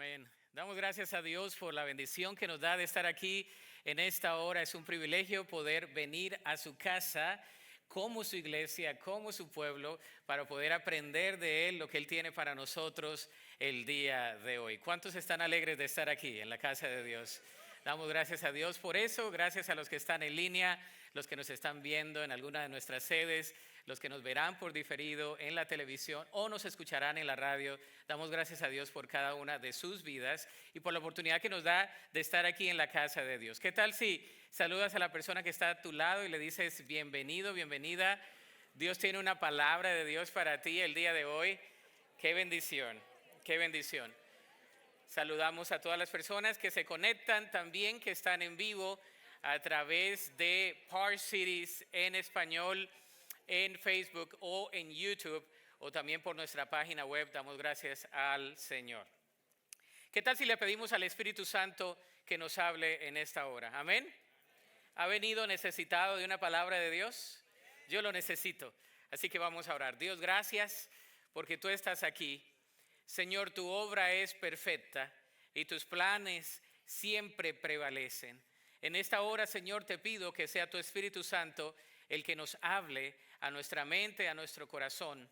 Amén. Damos gracias a Dios por la bendición que nos da de estar aquí en esta hora. Es un privilegio poder venir a su casa como su iglesia, como su pueblo, para poder aprender de Él lo que Él tiene para nosotros el día de hoy. ¿Cuántos están alegres de estar aquí en la casa de Dios? Damos gracias a Dios por eso, gracias a los que están en línea, los que nos están viendo en alguna de nuestras sedes, los que nos verán por diferido en la televisión o nos escucharán en la radio. Damos gracias a Dios por cada una de sus vidas y por la oportunidad que nos da de estar aquí en la casa de Dios. ¿Qué tal si saludas a la persona que está a tu lado y le dices bienvenido, bienvenida? Dios tiene una palabra de Dios para ti el día de hoy. ¡Qué bendición! ¡Qué bendición! Saludamos a todas las personas que se conectan también, que están en vivo a través de Park Cities en español, en Facebook o en YouTube, o también por nuestra página web. Damos gracias al Señor. ¿Qué tal si le pedimos al Espíritu Santo que nos hable en esta hora? Amén. ¿Ha venido necesitado de una palabra de Dios? Yo lo necesito. Así que vamos a orar. Dios, gracias porque tú estás aquí. Señor, tu obra es perfecta y tus planes siempre prevalecen. En esta hora, Señor, te pido que sea tu Espíritu Santo el que nos hable a nuestra mente, a nuestro corazón.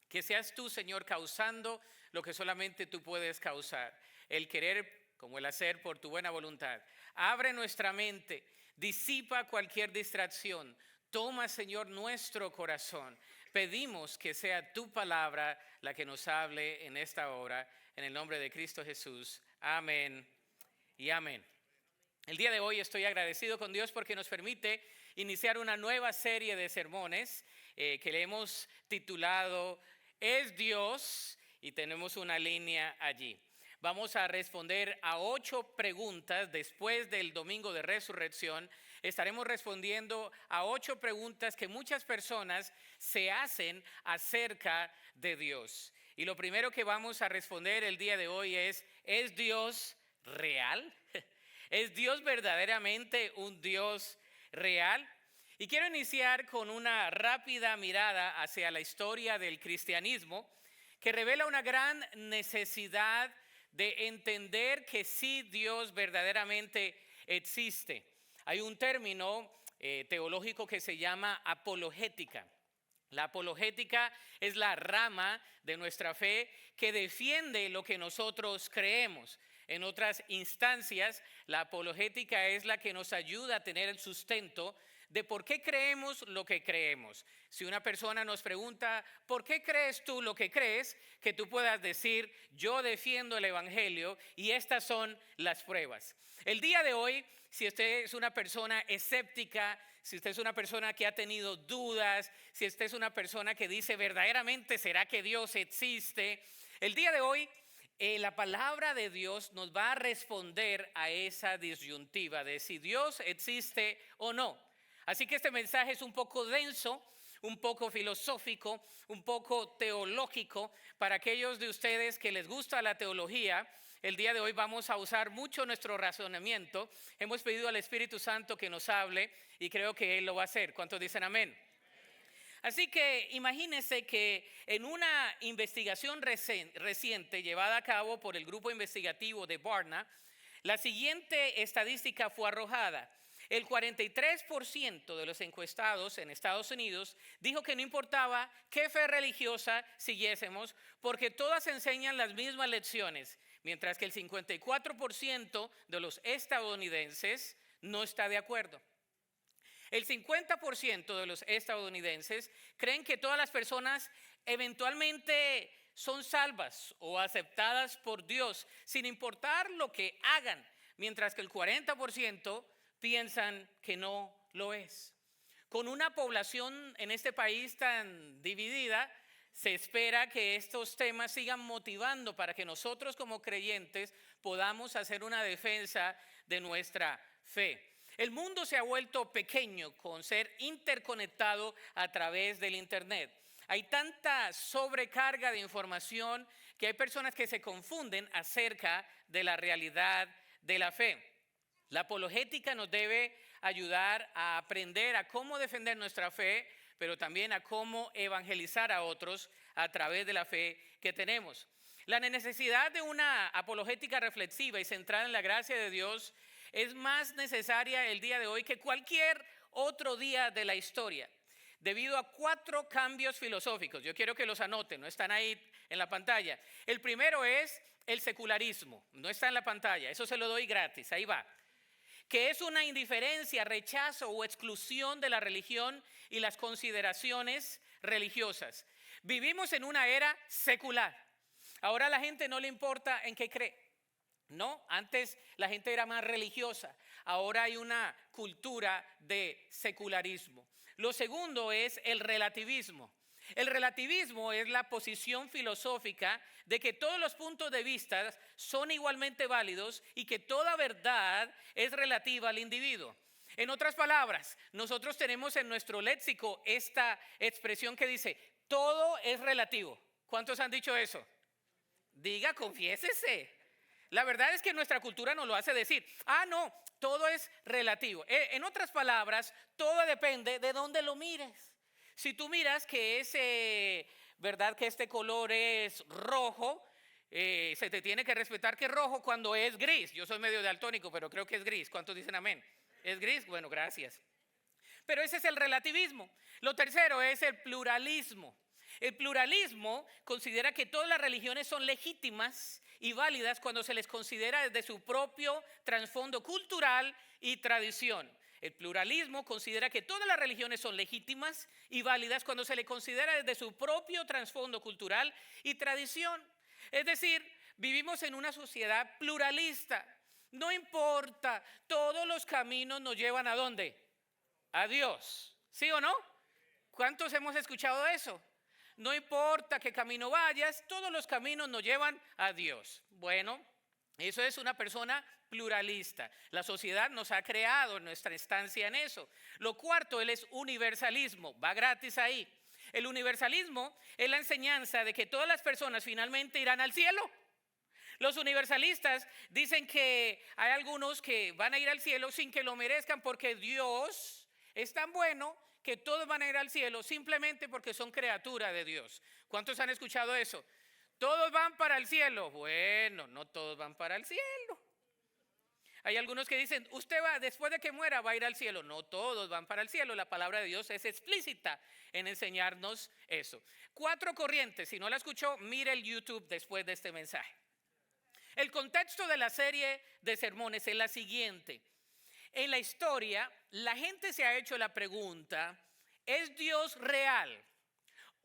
Que seas tú, Señor, causando lo que solamente tú puedes causar. El querer como el hacer por tu buena voluntad. Abre nuestra mente, disipa cualquier distracción. Toma, Señor, nuestro corazón. Pedimos que sea tu palabra la que nos hable en esta hora. En el nombre de Cristo Jesús. Amén y amén. El día de hoy estoy agradecido con Dios porque nos permite iniciar una nueva serie de sermones que le hemos titulado ¿Es Dios? Y tenemos una línea allí. Vamos a responder a 8 preguntas después del domingo de resurrección. Estaremos respondiendo a 8 preguntas que muchas personas se hacen acerca de Dios. Y lo primero que vamos a responder el día de hoy ¿es Dios real? ¿Es Dios verdaderamente un Dios real? Y quiero iniciar con una rápida mirada hacia la historia del cristianismo que revela una gran necesidad de entender que sí Dios verdaderamente existe. Hay un término teológico que se llama apologética. La apologética es la rama de nuestra fe que defiende lo que nosotros creemos. En otras instancias, la apologética es la que nos ayuda a tener el sustento de por qué creemos lo que creemos. Si una persona nos pregunta, ¿por qué crees tú lo que crees? Que tú puedas decir, yo defiendo el evangelio y estas son las pruebas. El día de hoy, si usted es una persona escéptica, si usted es una persona que ha tenido dudas, si usted es una persona que dice, verdaderamente, ¿será que Dios existe? El día de hoy, la palabra de Dios nos va a responder a esa disyuntiva de si Dios existe o no. Así que este mensaje es un poco denso, un poco filosófico, un poco teológico. Para aquellos de ustedes que les gusta la teología, el día de hoy vamos a usar mucho nuestro razonamiento. Hemos pedido al Espíritu Santo que nos hable y creo que Él lo va a hacer. ¿Cuántos dicen amén? Así que imagínense que en una investigación reciente llevada a cabo por el grupo investigativo de Barna, la siguiente estadística fue arrojada. El 43% de los encuestados en Estados Unidos dijo que no importaba qué fe religiosa siguiésemos porque todas enseñan las mismas lecciones, mientras que el 54% de los estadounidenses no está de acuerdo. El 50% de los estadounidenses creen que todas las personas eventualmente son salvas o aceptadas por Dios, sin importar lo que hagan, mientras que el 40% piensan que no lo es. Con una población en este país tan dividida, se espera que estos temas sigan motivando para que nosotros como creyentes podamos hacer una defensa de nuestra fe. El mundo se ha vuelto pequeño con ser interconectado a través del internet. Hay tanta sobrecarga de información que hay personas que se confunden acerca de la realidad de la fe. La apologética nos debe ayudar a aprender a cómo defender nuestra fe, pero también a cómo evangelizar a otros a través de la fe que tenemos. La necesidad de una apologética reflexiva y centrada en la gracia de Dios es más necesaria el día de hoy que cualquier otro día de la historia, debido a 4 cambios filosóficos. Yo quiero que los anoten, no están ahí en la pantalla. El primero es el secularismo, no está en la pantalla, eso se lo doy gratis, ahí va. Que es una indiferencia, rechazo o exclusión de la religión y las consideraciones religiosas. Vivimos en una era secular. Ahora a la gente no le importa en qué cree. No, antes la gente era más religiosa. Ahora hay una cultura de secularismo. Lo segundo es el relativismo. El relativismo es la posición filosófica de que todos los puntos de vista son igualmente válidos y que toda verdad es relativa al individuo. En otras palabras, nosotros tenemos en nuestro léxico esta expresión que dice, todo es relativo. ¿Cuántos han dicho eso? Diga, confiésese. La verdad es que nuestra cultura nos lo hace decir. No, todo es relativo. En otras palabras, todo depende de dónde lo mires. Si tú miras que verdad que este color es rojo, se te tiene que respetar que es rojo cuando es gris. Yo soy medio daltónico, pero creo que es gris. ¿Cuántos dicen amén? ¿Es gris? Bueno, gracias. Pero ese es el relativismo. Lo tercero es el pluralismo. El pluralismo considera que todas las religiones son legítimas y válidas cuando se les considera desde su propio trasfondo cultural y tradición. El pluralismo considera que todas las religiones son legítimas y válidas cuando se le considera desde su propio trasfondo cultural y tradición. Es decir, vivimos en una sociedad pluralista. No importa, todos los caminos nos llevan ¿a dónde? A Dios. ¿Sí o no? ¿Cuántos hemos escuchado eso? No importa qué camino vayas, todos los caminos nos llevan a Dios. Bueno, eso es una persona pluralista. La sociedad nos ha creado nuestra estancia en eso. Lo cuarto, él es universalismo, va gratis ahí. El universalismo es la enseñanza de que todas las personas finalmente irán al cielo. Los universalistas dicen que hay algunos que van a ir al cielo sin que lo merezcan porque Dios es tan bueno que todos van a ir al cielo simplemente porque son criaturas de Dios. ¿Cuántos han escuchado eso? Todos van para el cielo. Bueno, no todos van para el cielo. Hay algunos que dicen, usted va, después de que muera, va a ir al cielo. No todos van para el cielo. La palabra de Dios es explícita en enseñarnos eso. 4 corrientes. Si no la escuchó, mire el YouTube después de este mensaje. El contexto de la serie de sermones es la siguiente. En la historia, la gente se ha hecho la pregunta, ¿es Dios real?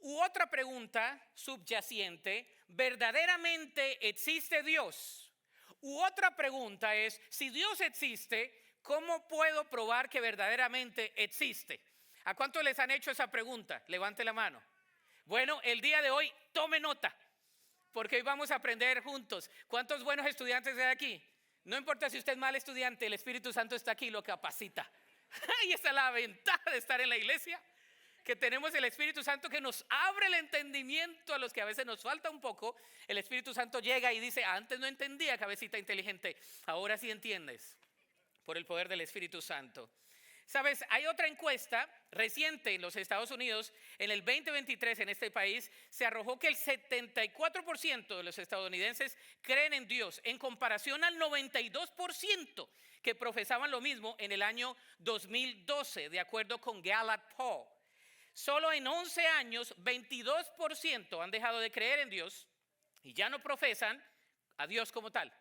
U otra pregunta subyacente, ¿verdaderamente existe Dios? U otra pregunta es, si Dios existe, ¿cómo puedo probar que verdaderamente existe? ¿A cuántos les han hecho esa pregunta? Levante la mano. Bueno, el día de hoy, tome nota, porque hoy vamos a aprender juntos. ¿Cuántos buenos estudiantes hay aquí? No importa si usted es mal estudiante, el Espíritu Santo está aquí y lo capacita. Y esa es la ventaja de estar en la iglesia, que tenemos el Espíritu Santo que nos abre el entendimiento a los que a veces nos falta un poco. El Espíritu Santo llega y dice, antes no entendía, cabecita inteligente, ahora sí entiendes, por el poder del Espíritu Santo. Sabes, hay otra encuesta reciente en los Estados Unidos, en el 2023 en este país, se arrojó que el 74% de los estadounidenses creen en Dios, en comparación al 92% que profesaban lo mismo en el año 2012, de acuerdo con Gallup Poll. Solo en 11 años, 22% han dejado de creer en Dios y ya no profesan a Dios como tal.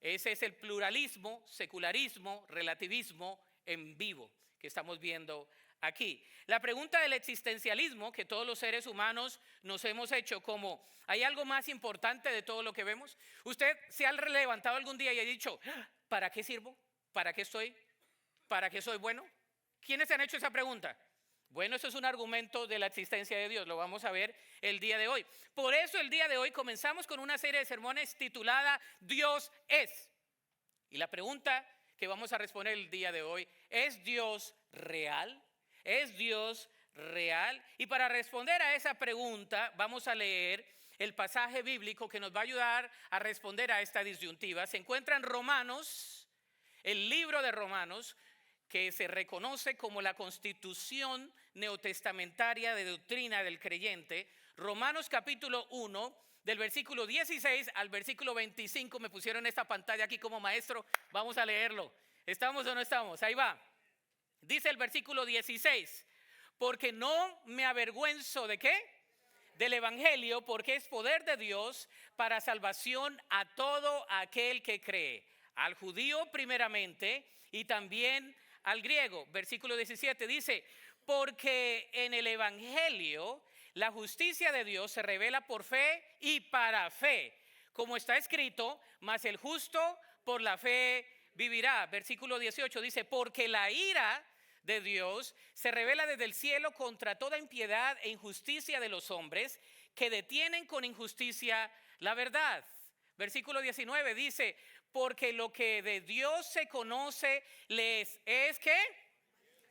Ese es el pluralismo, secularismo, relativismo en vivo que estamos viendo aquí. La pregunta del existencialismo que todos los seres humanos nos hemos hecho, como ¿hay algo más importante de todo lo que vemos? ¿Usted se ha levantado algún día y ha dicho, ¿para qué sirvo? ¿Para qué estoy? ¿Para qué soy bueno? ¿Quiénes han hecho esa pregunta? Bueno, eso es un argumento de la existencia de Dios, lo vamos a ver el día de hoy. Por eso el día de hoy comenzamos con una serie de sermones titulada Dios es. Y la pregunta que vamos a responder el día de hoy, ¿es Dios real? ¿Es Dios real? Y para responder a esa pregunta vamos a leer el pasaje bíblico que nos va a ayudar a responder a esta disyuntiva. Se encuentra en Romanos, el libro de Romanos, que se reconoce como la constitución neotestamentaria de doctrina del creyente. Romanos capítulo 1, del versículo 16 al versículo 25. Me pusieron esta pantalla aquí como maestro. Vamos a leerlo. ¿Estamos o no estamos? Ahí va. Dice el versículo 16. Porque no me avergüenzo ¿de qué? Del evangelio, porque es poder de Dios para salvación a todo aquel que cree. Al judío primeramente y también al griego. Versículo 17 dice, porque en el evangelio la justicia de Dios se revela por fe y para fe. Como está escrito, mas el justo por la fe vivirá. Versículo 18 dice, porque la ira de Dios se revela desde el cielo contra toda impiedad e injusticia de los hombres que detienen con injusticia la verdad. Versículo 19 dice, porque lo que de Dios se conoce les es ¿qué?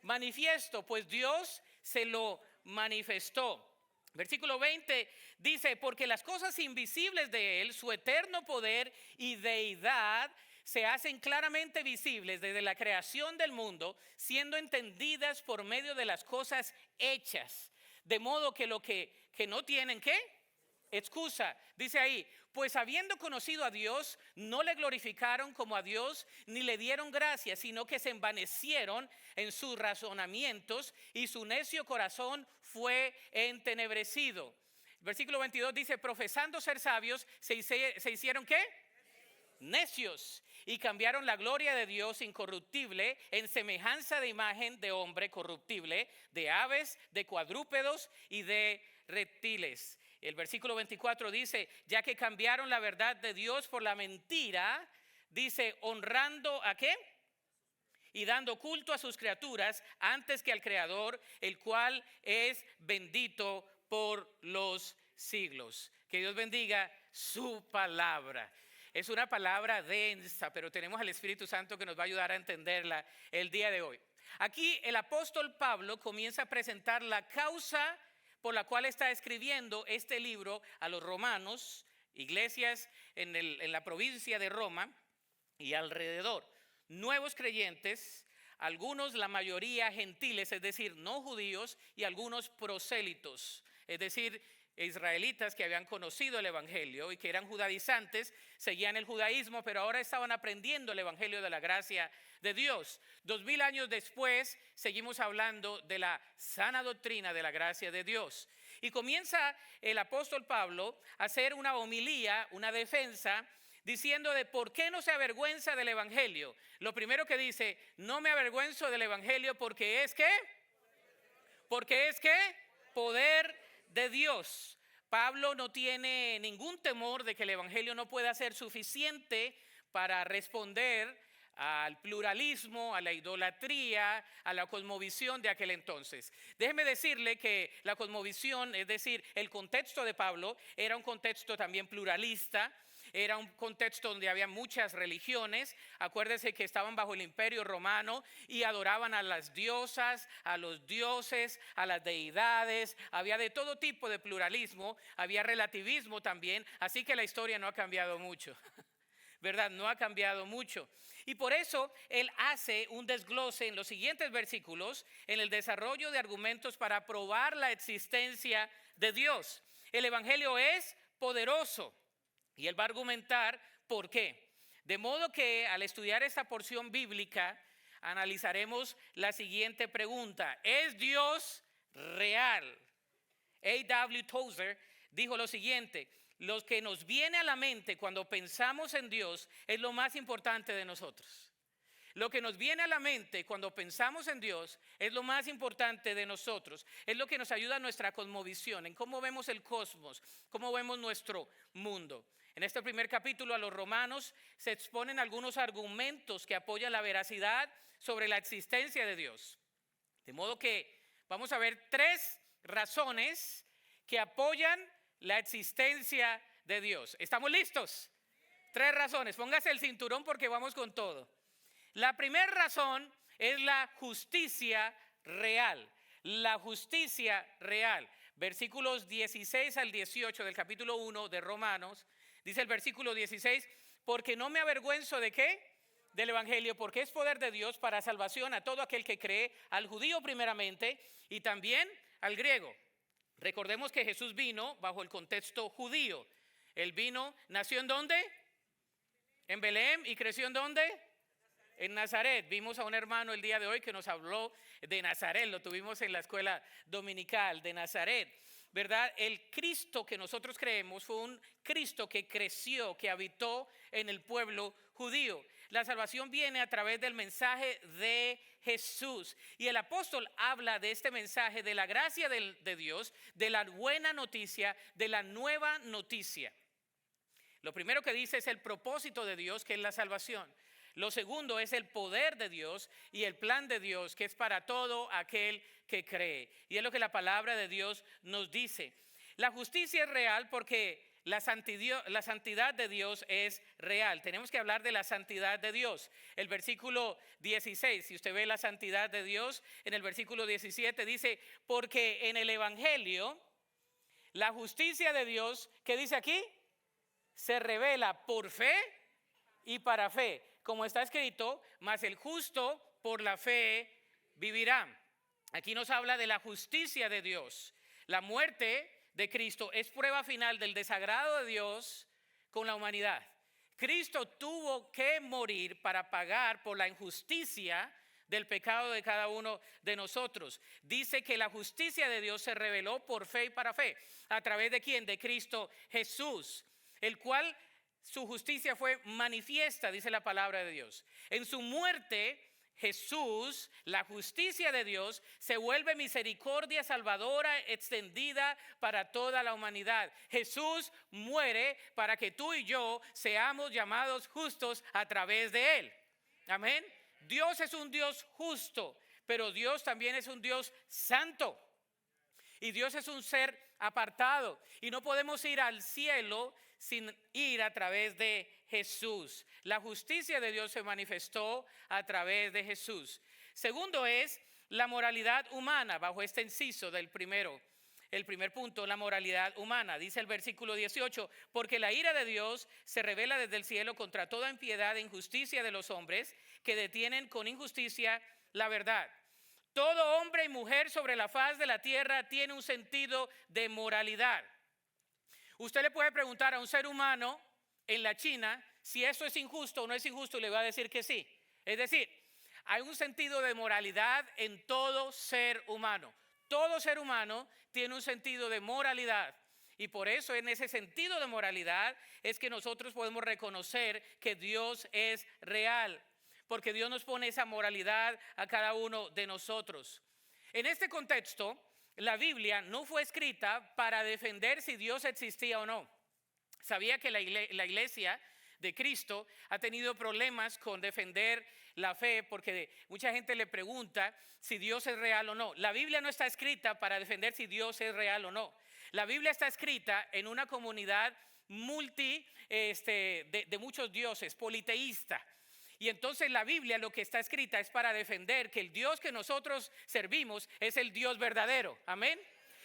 Manifiesto, pues Dios se lo manifestó. Versículo 20 dice, porque las cosas invisibles de Él, su eterno poder y deidad, se hacen claramente visibles desde la creación del mundo, siendo entendidas por medio de las cosas hechas. De modo que lo que no tienen, ¿qué? Excusa, dice ahí, pues habiendo conocido a Dios, no le glorificaron como a Dios, ni le dieron gracias, sino que se envanecieron en sus razonamientos y su necio corazón fue entenebrecido. Versículo 22 dice, profesando ser sabios, se hicieron ¿qué? Necios, y cambiaron la gloria de Dios incorruptible en semejanza de imagen de hombre corruptible, de aves, de cuadrúpedos y de reptiles. El versículo 24 dice, ya que cambiaron la verdad de Dios por la mentira, dice, honrando ¿a qué? Y dando culto a sus criaturas antes que al Creador, el cual es bendito por los siglos. Que Dios bendiga su palabra. Es una palabra densa, pero tenemos al Espíritu Santo que nos va a ayudar a entenderla el día de hoy. Aquí el apóstol Pablo comienza a presentar la causa por la cual está escribiendo este libro a los romanos, iglesias en la provincia de Roma y alrededor. Nuevos creyentes, algunos, la mayoría gentiles, es decir, no judíos, y algunos prosélitos, es decir, israelitas que habían conocido el evangelio y que eran judaizantes, seguían el judaísmo, pero ahora estaban aprendiendo el evangelio de la gracia de Dios. 2000 años después seguimos hablando de la sana doctrina de la gracia de Dios. Y comienza el apóstol Pablo a hacer una homilía, una defensa, diciendo de por qué no se avergüenza del evangelio. Lo primero que dice, no me avergüenzo del evangelio porque es ¿qué? Porque es ¿qué? Poder de Dios. Pablo no tiene ningún temor de que el evangelio no pueda ser suficiente para responder al pluralismo, a la idolatría, a la cosmovisión de aquel entonces. Déjeme decirle que la cosmovisión, es decir, el contexto de Pablo, era un contexto también pluralista. Era un contexto donde había muchas religiones. Acuérdese que estaban bajo el imperio romano y adoraban a las diosas, a los dioses, a las deidades. Había de todo tipo de pluralismo, había relativismo también. Así que la historia no ha cambiado mucho, ¿verdad? No ha cambiado mucho. Y por eso él hace un desglose en los siguientes versículos en el desarrollo de argumentos para probar la existencia de Dios. El evangelio es poderoso. Y él va a argumentar por qué. De modo que al estudiar esta porción bíblica, analizaremos la siguiente pregunta. ¿Es Dios real? A.W. Tozer dijo lo siguiente. Lo que nos viene a la mente cuando pensamos en Dios es lo más importante de nosotros. Lo que nos viene a la mente cuando pensamos en Dios es lo más importante de nosotros. Es lo que nos ayuda a nuestra cosmovisión, en cómo vemos el cosmos, cómo vemos nuestro mundo. En este primer capítulo a los romanos se exponen algunos argumentos que apoyan la veracidad sobre la existencia de Dios. De modo que vamos a ver 3 razones que apoyan la existencia de Dios. ¿Estamos listos? 3 razones. Póngase el cinturón porque vamos con todo. La primera razón es la justicia real. La justicia real. Versículos 16 al 18 del capítulo 1 de Romanos. Dice el versículo 16, porque no me avergüenzo ¿de qué? Del evangelio, porque es poder de Dios para salvación a todo aquel que cree, al judío primeramente y también al griego. Recordemos que Jesús vino bajo el contexto judío. Él vino, nació ¿en dónde? En Belén. ¿Y creció en dónde? En Nazaret. Vimos a un hermano el día de hoy que nos habló de Nazaret, lo tuvimos en la escuela dominical de Nazaret, ¿verdad? El Cristo que nosotros creemos fue un Cristo que creció, que habitó en el pueblo judío. La salvación viene a través del mensaje de Jesús. Y el apóstol habla de este mensaje, de la gracia de Dios, de la buena noticia, de la nueva noticia. Lo primero que dice es el propósito de Dios, que es la salvación. Lo segundo es el poder de Dios y el plan de Dios, que es para todo aquel que cree. Y es lo que la palabra de Dios nos dice. La justicia es real porque la santidad de Dios es real. Tenemos que hablar de la santidad de Dios. El versículo 16, si usted ve la santidad de Dios, en el versículo 17 dice, porque en el evangelio, la justicia de Dios, ¿qué dice aquí? Se revela por fe y para fe, como está escrito, mas el justo por la fe vivirá. Aquí nos habla de la justicia de Dios. La muerte de Cristo es prueba final del desagrado de Dios con la humanidad. Cristo tuvo que morir para pagar por la injusticia del pecado de cada uno de nosotros. Dice que la justicia de Dios se reveló por fe y para fe. ¿A través de quién? De Cristo Jesús, el cual su justicia fue manifiesta, dice la palabra de Dios. En su muerte, Jesús, la justicia de Dios, se vuelve misericordia salvadora extendida para toda la humanidad. Jesús muere para que tú y yo seamos llamados justos a través de Él. Amén. Dios es un Dios justo, pero Dios también es un Dios santo. Y Dios es un ser apartado. Y no podemos ir al cielo sin ir a través de Jesús. La justicia de Dios se manifestó a través de Jesús. Segundo es la moralidad humana, bajo este inciso del primero. El primer punto, la moralidad humana. Dice el versículo 18, porque la ira de Dios se revela desde el cielo contra toda impiedad e injusticia de los hombres que detienen con injusticia la verdad. Todo hombre y mujer sobre la faz de la tierra tiene un sentido de moralidad. Usted le puede preguntar a un ser humano en la China si esto es injusto o no es injusto y le va a decir que sí. Es decir, hay un sentido de moralidad en todo ser humano. Todo ser humano tiene un sentido de moralidad. Y por eso en ese sentido de moralidad es que nosotros podemos reconocer que Dios es real. Porque Dios nos pone esa moralidad a cada uno de nosotros. En este contexto, la Biblia no fue escrita para defender si Dios existía o no. Sabía que la iglesia de Cristo ha tenido problemas con defender la fe porque mucha gente le pregunta si Dios es real o no. La Biblia no está escrita para defender si Dios es real o no. La Biblia está escrita en una comunidad de muchos dioses, politeísta. Y entonces la Biblia lo que está escrita es para defender que el Dios que nosotros servimos es el Dios verdadero. Amén.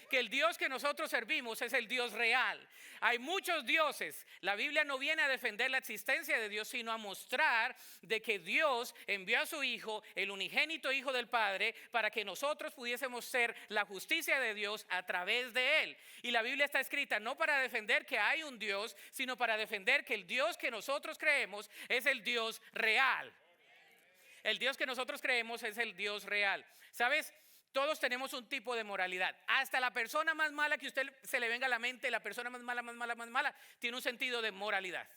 Que el Dios que nosotros servimos es el Dios real. Hay muchos dioses. La Biblia no viene a defender la existencia de Dios, sino a mostrar de que Dios envió a su Hijo, el unigénito Hijo del Padre, para que nosotros pudiésemos ser la justicia de Dios a través de Él. Y la Biblia está escrita no para defender que hay un Dios, sino para defender que el Dios que nosotros creemos es el Dios real. El Dios que nosotros creemos es el Dios real. ¿Sabes? Todos tenemos un tipo de moralidad. Hasta la persona más mala que usted se le venga a la mente, la persona más mala, tiene un sentido de moralidad.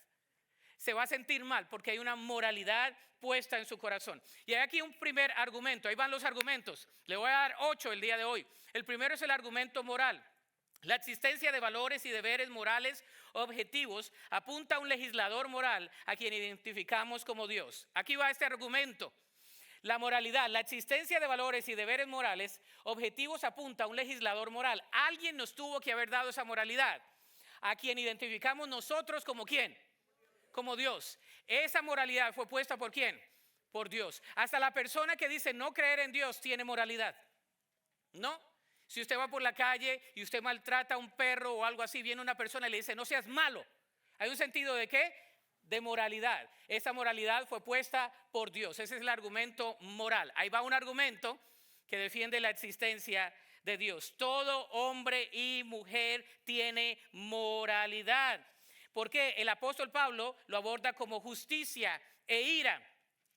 Se va a sentir mal porque hay una moralidad puesta en su corazón. Y hay aquí un primer argumento. Ahí van los argumentos. Le voy a dar 8 el día de hoy. El primero es el argumento moral. La existencia de valores y deberes morales objetivos apunta a un legislador moral a quien identificamos como Dios. Aquí va este argumento. La moralidad, la existencia de valores y deberes morales objetivos apunta a un legislador moral. Alguien nos tuvo que haber dado esa moralidad, a quien identificamos nosotros como ¿quién? Como Dios. Esa moralidad fue puesta ¿por quién? Por Dios. Hasta la persona que dice no creer en Dios tiene moralidad. ¿No? Si usted va por la calle y usted maltrata a un perro o algo así, viene una persona y le dice no seas malo. ¿Hay un sentido de qué? De moralidad. Esa moralidad fue puesta por Dios. Ese es el argumento moral. Ahí va un argumento que defiende la existencia de Dios. Todo hombre y mujer tiene moralidad. Porque el apóstol Pablo lo aborda como justicia e ira.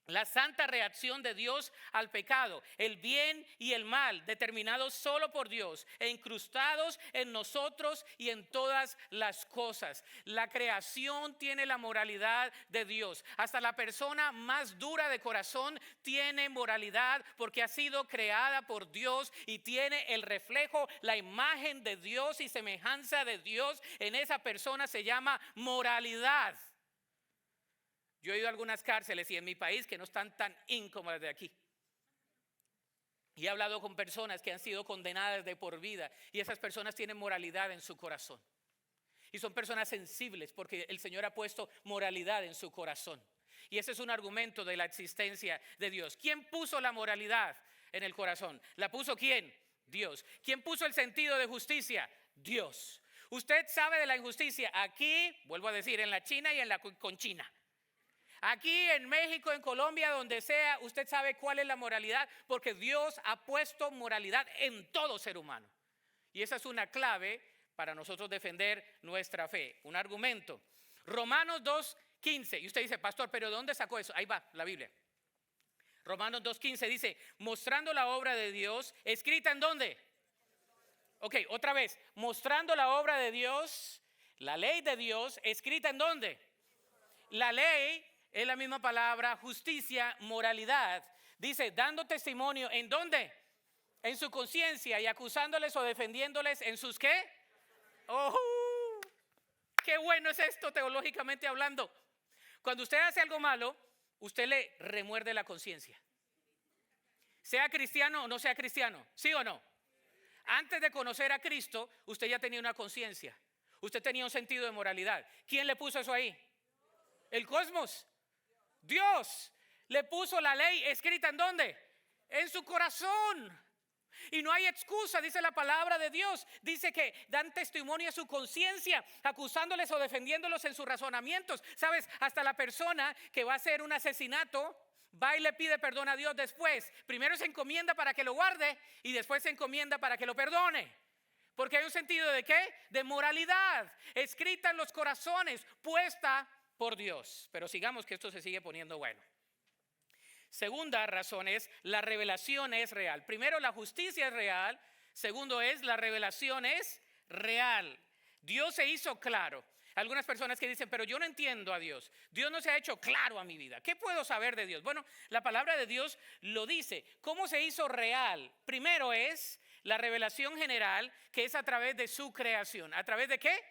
La santa reacción de Dios al pecado, el bien y el mal, determinados solo por Dios e incrustados en nosotros y en todas las cosas. La creación tiene la moralidad de Dios. Hasta la persona más dura de corazón tiene moralidad porque ha sido creada por Dios y tiene el reflejo, la imagen de Dios y semejanza de Dios. En esa persona se llama moralidad. Yo he ido a algunas cárceles y en mi país que no están tan incómodas de aquí. Y he hablado con personas que han sido condenadas de por vida y esas personas tienen moralidad en su corazón. Y son personas sensibles porque el Señor ha puesto moralidad en su corazón. Y ese es un argumento de la existencia de Dios. ¿Quién puso la moralidad en el corazón? ¿La puso quién? Dios. ¿Quién puso el sentido de justicia? Dios. Usted sabe de la injusticia aquí, vuelvo a decir, en la China y en la Conchina. Aquí en México, en Colombia, donde sea, usted sabe cuál es la moralidad, porque Dios ha puesto moralidad en todo ser humano. Y esa es una clave para nosotros defender nuestra fe, un argumento. Romanos 2:15, y usted dice, pastor, ¿pero de dónde sacó eso? Ahí va, la Biblia. Romanos 2:15 dice, mostrando la obra de Dios, escrita ¿en dónde? Ok, otra vez, mostrando la obra de Dios, la ley de Dios, escrita ¿en dónde? La ley es la misma palabra, justicia, moralidad. Dice, dando testimonio, ¿en dónde? En su conciencia y acusándoles o defendiéndoles en sus ¿qué? ¡Oh! ¡Qué bueno es esto teológicamente hablando! Cuando usted hace algo malo, usted le remuerde la conciencia. Sea cristiano o no sea cristiano, ¿sí o no? Antes de conocer a Cristo, usted ya tenía una conciencia. Usted tenía un sentido de moralidad. ¿Quién le puso eso ahí? El cosmos. Dios le puso la ley escrita ¿en dónde? En su corazón. Y no hay excusa, dice la palabra de Dios. Dice que dan testimonio a su conciencia, acusándoles o defendiéndolos en sus razonamientos. ¿Sabes? Hasta la persona que va a hacer un asesinato va y le pide perdón a Dios después. Primero se encomienda para que lo guarde y después se encomienda para que lo perdone. Porque hay un sentido de ¿qué? De moralidad, escrita en los corazones, puesta por Dios. Pero sigamos que esto se sigue poniendo bueno. Segunda razón es la revelación es real. Primero, la justicia es real. Segundo es la revelación es real. Dios se hizo claro. Algunas personas que dicen, pero yo no entiendo a Dios. Dios no se ha hecho claro a mi vida. ¿Qué puedo saber de Dios? Bueno, la palabra de Dios lo dice. ¿Cómo se hizo real? Primero es la revelación general, que es a través de su creación. ¿A través de qué?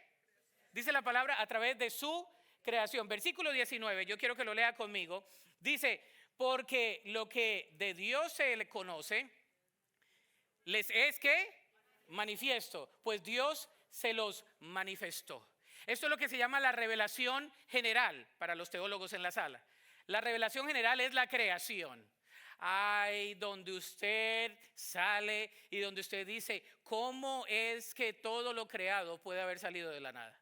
Dice la palabra, a través de su creación. Versículo 19, yo quiero que lo lea conmigo. Dice, porque lo que de Dios se le conoce, les es que manifiesto, pues Dios se los manifestó. Esto es lo que se llama la revelación general para los teólogos en la sala. La revelación general es la creación. Ay, donde usted sale y donde usted dice, ¿cómo es que todo lo creado puede haber salido de la nada?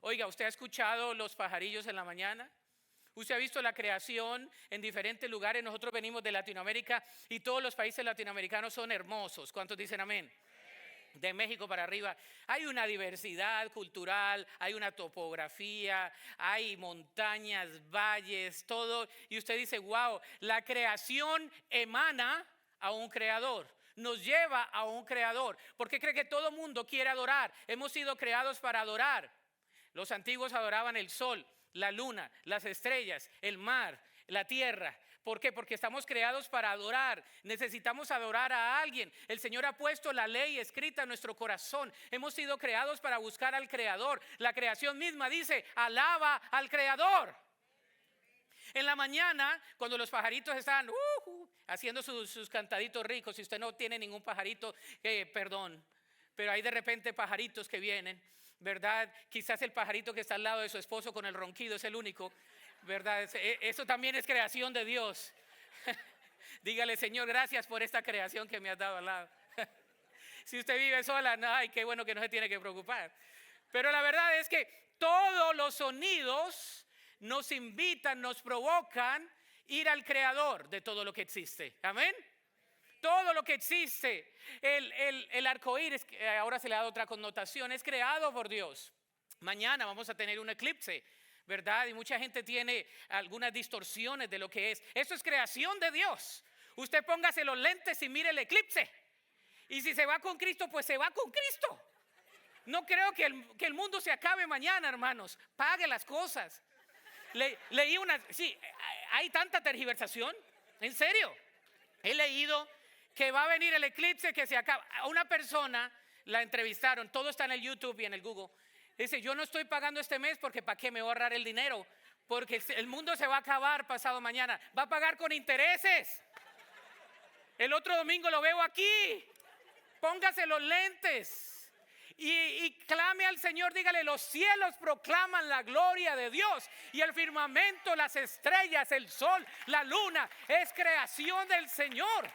Oiga, ¿usted ha escuchado los pajarillos en la mañana? ¿Usted ha visto la creación en diferentes lugares? Nosotros venimos de Latinoamérica y todos los países latinoamericanos son hermosos. ¿Cuántos dicen amén? De México para arriba hay una diversidad cultural, hay una topografía, hay montañas, valles, todo. Y usted dice, wow, la creación emana a un creador. Nos lleva a un creador. ¿Por qué cree que todo mundo quiere adorar? Hemos sido creados para adorar. Los antiguos adoraban el sol, la luna, las estrellas, el mar, la tierra. ¿Por qué? Porque estamos creados para adorar. Necesitamos adorar a alguien. El Señor ha puesto la ley escrita en nuestro corazón. Hemos sido creados para buscar al Creador. La creación misma dice, alaba al Creador. En la mañana, cuando los pajaritos están haciendo sus cantaditos ricos, si usted no tiene ningún pajarito, perdón, pero hay de repente pajaritos que vienen, ¿verdad? Quizás el pajarito que está al lado de su esposo con el ronquido es el único, ¿verdad? Eso también es creación de Dios. Dígale, Señor, gracias por esta creación que me has dado al lado. Si usted vive sola, ay, qué bueno que no se tiene que preocupar. Pero la verdad es que todos los sonidos nos invitan, nos provocan ir al Creador de todo lo que existe. Amén. Todo lo que existe, el arco iris, ahora se le da otra connotación, es creado por Dios. Mañana vamos a tener un eclipse, ¿verdad? Y mucha gente tiene algunas distorsiones de lo que es. Eso es creación de Dios. Usted póngase los lentes y mire el eclipse. Y si se va con Cristo, pues se va con Cristo. No creo que el mundo se acabe mañana, hermanos. Pague las cosas. Leí sí, hay tanta tergiversación. En serio. He leído que va a venir el eclipse que se acaba. A una persona la entrevistaron, todo está en el YouTube y en el Google. Dice, yo no estoy pagando este mes porque ¿para qué me voy a ahorrar el dinero? Porque el mundo se va a acabar pasado mañana. Va a pagar con intereses. El otro domingo lo veo aquí. Póngase los lentes y clame al Señor. Dígale, los cielos proclaman la gloria de Dios y el firmamento, las estrellas, el sol, la luna, es creación del Señor.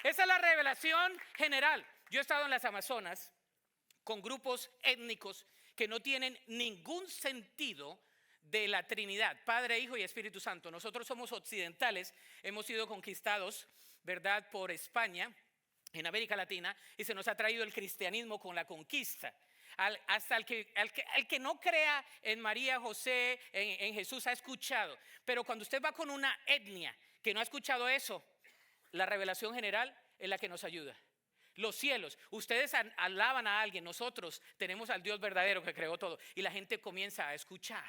Esa es la revelación general. Yo he estado en las Amazonas con grupos étnicos que no tienen ningún sentido de la Trinidad, Padre, Hijo y Espíritu Santo. Nosotros somos occidentales, hemos sido conquistados, ¿verdad?, por España en América Latina, y se nos ha traído el cristianismo con la conquista. Hasta el que no crea en María, José, en Jesús ha escuchado. Pero cuando usted va con una etnia que no ha escuchado eso, la revelación general es la que nos ayuda. Los cielos, ustedes alaban a alguien, nosotros tenemos al Dios verdadero que creó todo, y la gente comienza a escuchar,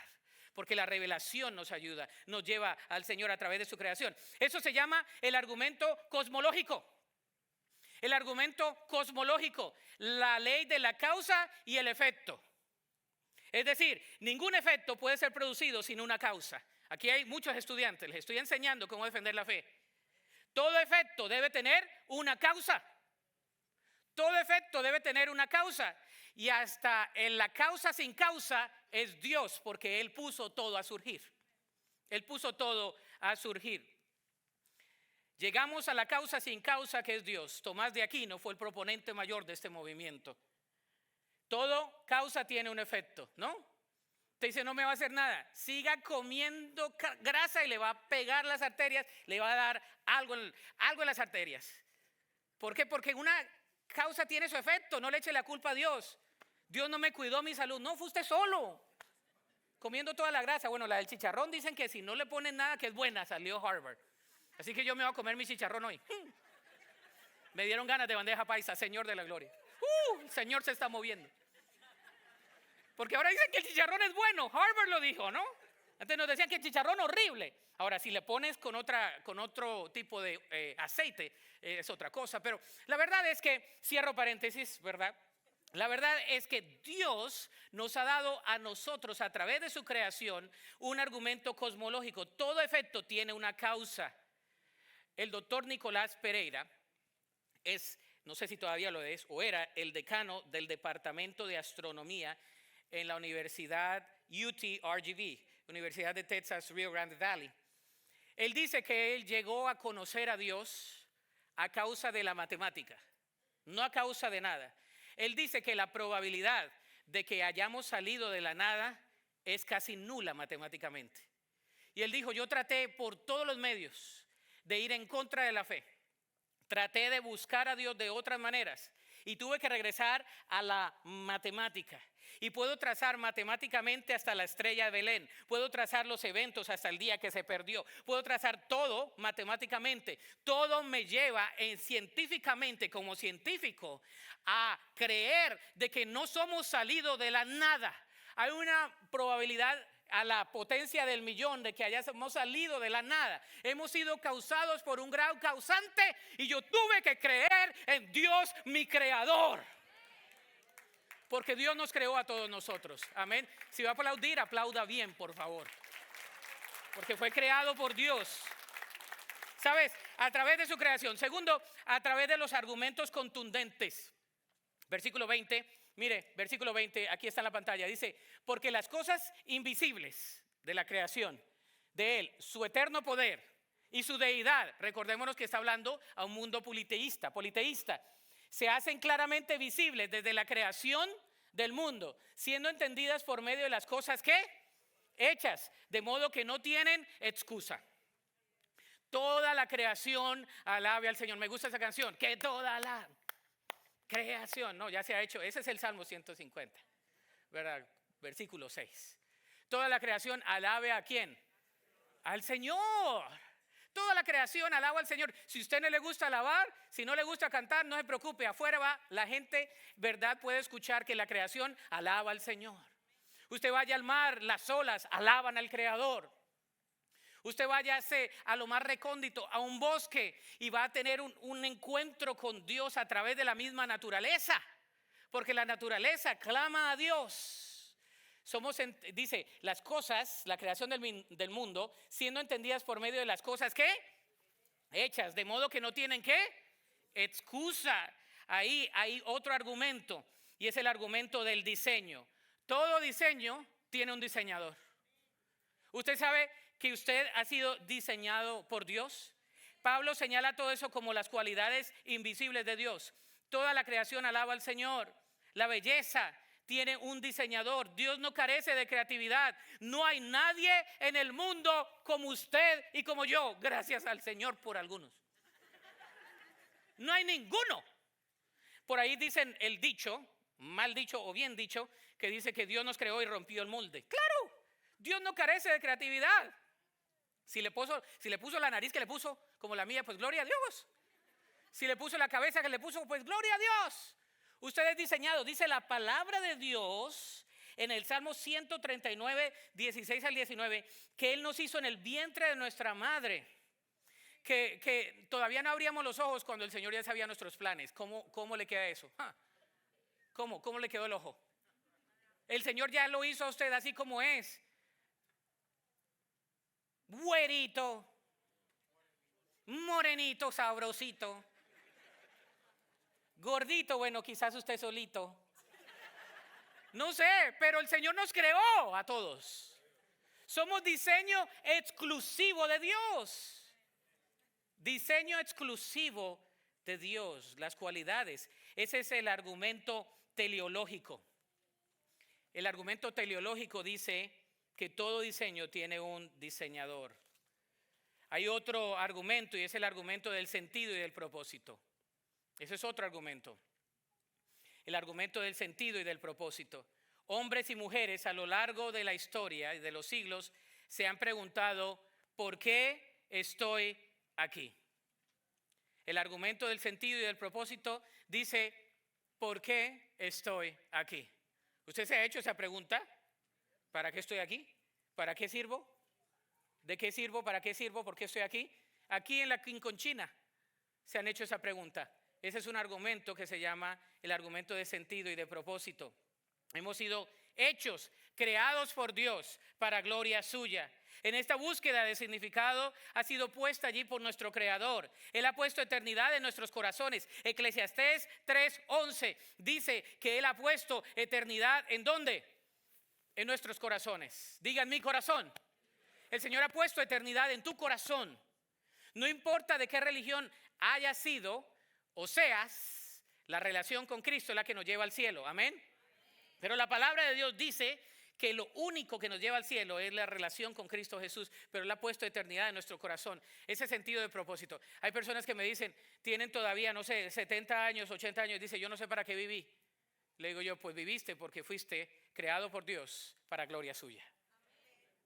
porque la revelación nos ayuda, nos lleva al Señor a través de su creación. Eso se llama el argumento cosmológico. El argumento cosmológico, la ley de la causa y el efecto. Es decir, ningún efecto puede ser producido sin una causa. Aquí hay muchos estudiantes, les estoy enseñando cómo defender la fe. Todo efecto debe tener una causa. Todo efecto debe tener una causa. Y hasta en la causa sin causa es Dios, porque Él puso todo a surgir. Él puso todo a surgir. Llegamos a la causa sin causa, que es Dios. Tomás de Aquino fue el proponente mayor de este movimiento. Todo causa tiene un efecto, ¿no? Te dice, no me va a hacer nada. Siga comiendo grasa y le va a pegar las arterias, le va a dar algo en las arterias. ¿Por qué? Porque una causa tiene su efecto. No le eche la culpa a Dios. Dios no me cuidó mi salud. No, fue usted solo. Comiendo toda la grasa. Bueno, la del chicharrón dicen que si no le ponen nada que es buena, salió Harvard. Así que yo me voy a comer mi chicharrón hoy. Me dieron ganas de bandeja paisa, Señor de la gloria. El Señor se está moviendo. Porque ahora dicen que el chicharrón es bueno. Harvard lo dijo, ¿no? Antes nos decían que el chicharrón horrible. Ahora, si le pones con otro tipo de aceite, es otra cosa. Pero la verdad es que, cierro paréntesis, ¿verdad? La verdad es que Dios nos ha dado a nosotros, a través de su creación, un argumento cosmológico. Todo efecto tiene una causa. El doctor Nicolás Pereira es, no sé si todavía lo es, o era el decano del Departamento de Astronomía en la Universidad UT-RGV, Universidad de Texas Rio Grande Valley. Él dice que él llegó a conocer a Dios a causa de la matemática, no a causa de nada. Él dice que la probabilidad de que hayamos salido de la nada es casi nula matemáticamente. Y él dijo, yo traté por todos los medios de ir en contra de la fe. Traté de buscar a Dios de otras maneras y tuve que regresar a la matemática. Y puedo trazar matemáticamente hasta la estrella de Belén. Puedo trazar los eventos hasta el día que se perdió. Puedo trazar todo matemáticamente. Todo me lleva científicamente, como científico, a creer de que no somos salidos de la nada. Hay una probabilidad a la potencia del millón de que hayamos salido de la nada. Hemos sido causados por un gran causante y yo tuve que creer en Dios, mi creador. Porque Dios nos creó a todos nosotros. Amén. Si va a aplaudir, aplauda bien, por favor. Porque fue creado por Dios. ¿Sabes? A través de su creación. Segundo, a través de los argumentos contundentes. Versículo 20. Mire, versículo 20, aquí está en la pantalla, dice, porque las cosas invisibles de la creación, de Él, su eterno poder y su deidad, recordémonos que está hablando a un mundo politeísta, se hacen claramente visibles desde la creación del mundo, siendo entendidas por medio de las cosas que hechas, de modo que no tienen excusa. Toda la creación alabe al Señor. Me gusta esa canción, que toda la creación, no, ya se ha hecho, ese es el Salmo 150. ¿verdad? Versículo 6. Toda la creación alabe ¿a quién? Al Señor. Toda la creación alaba al Señor. Si a usted no le gusta alabar, si no le gusta cantar, no se preocupe. Afuera va la gente, ¿verdad? Puede escuchar que la creación alaba al Señor. Usted vaya al mar, las olas alaban al Creador. Usted vaya a lo más recóndito, a un bosque, y va a tener un encuentro con Dios a través de la misma naturaleza. Porque la naturaleza clama a Dios. Dice, las cosas, la creación del mundo, siendo entendidas por medio de las cosas ¿qué? Hechas, de modo que no tienen ¿qué? Excusa. Ahí hay otro argumento, y es el argumento del diseño. Todo diseño tiene un diseñador. ¿Usted sabe que usted ha sido diseñado por Dios? Pablo señala todo eso como las cualidades invisibles de Dios. Toda la creación alaba al Señor. La belleza tiene un diseñador. Dios no carece de creatividad. No hay nadie en el mundo como usted y como yo. Gracias al Señor por algunos. No hay ninguno. Por ahí dicen el dicho, mal dicho o bien dicho, que dice que Dios nos creó y rompió el molde. Claro, Dios no carece de creatividad. Si le puso la nariz que le puso como la mía, pues gloria a Dios. Si le puso la cabeza que le puso, pues gloria a Dios. Usted es diseñado, dice la palabra de Dios en el Salmo 139, 16 al 19, que Él nos hizo en el vientre de nuestra madre. Que todavía no abríamos los ojos cuando el Señor ya sabía nuestros planes. ¿Cómo le queda eso? ¿Cómo le quedó el ojo? El Señor ya lo hizo a usted así como es. Güerito, morenito, sabrosito, gordito, bueno, quizás usted solito. No sé, pero el Señor nos creó a todos. Somos diseño exclusivo de Dios. Diseño exclusivo de Dios, las cualidades. Ese es el argumento teleológico. El argumento teleológico dice que todo diseño tiene un diseñador. Hay otro argumento y es el argumento del sentido y del propósito. Ese es otro argumento. El argumento del sentido y del propósito. Hombres y mujeres a lo largo de la historia y de los siglos se han preguntado, ¿por qué estoy aquí? El argumento del sentido y del propósito dice, ¿por qué estoy aquí? ¿Usted se ha hecho esa pregunta? ¿Para qué estoy aquí? ¿Para qué sirvo? ¿De qué sirvo? ¿Para qué sirvo? ¿Por qué estoy aquí? Aquí en la Quinconchina se han hecho esa pregunta. Ese es un argumento que se llama el argumento de sentido y de propósito. Hemos sido hechos, creados por Dios para gloria suya. En esta búsqueda de significado ha sido puesta allí por nuestro Creador. Él ha puesto eternidad en nuestros corazones. Eclesiastés 3:11 dice que Él ha puesto eternidad ¿en dónde? En nuestros corazones. Diga en mi corazón. El Señor ha puesto eternidad en tu corazón. No importa de qué religión hayas sido o seas, la relación con Cristo es la que nos lleva al cielo. Amén. Pero la palabra de Dios dice que lo único que nos lleva al cielo es la relación con Cristo Jesús, pero Él ha puesto eternidad en nuestro corazón. Ese sentido de propósito. Hay personas que me dicen, tienen todavía, no sé, 70 años, 80 años, dice, yo no sé para qué viví. Le digo yo, pues viviste porque fuiste creado por Dios para gloria suya.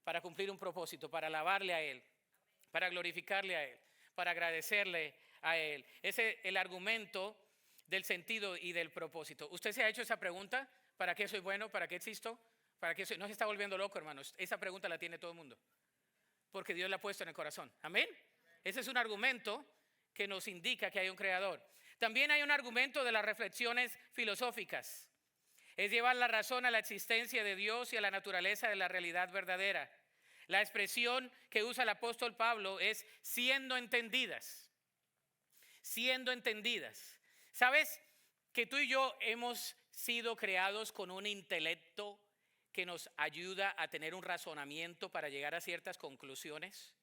Para cumplir un propósito, para alabarle a Él, para glorificarle a Él, para agradecerle a Él. Ese es el argumento del sentido y del propósito. ¿Usted se ha hecho esa pregunta? ¿Para qué soy bueno? ¿Para qué existo? ¿Para qué soy? No se está volviendo loco, hermanos. Esa pregunta la tiene todo el mundo. Porque Dios la ha puesto en el corazón. Amén. Ese es un argumento que nos indica que hay un creador. También hay un argumento de las reflexiones filosóficas. Es llevar la razón a la existencia de Dios y a la naturaleza de la realidad verdadera. La expresión que usa el apóstol Pablo es siendo entendidas. Siendo entendidas. ¿Sabes que tú y yo hemos sido creados con un intelecto que nos ayuda a tener un razonamiento para llegar a ciertas conclusiones?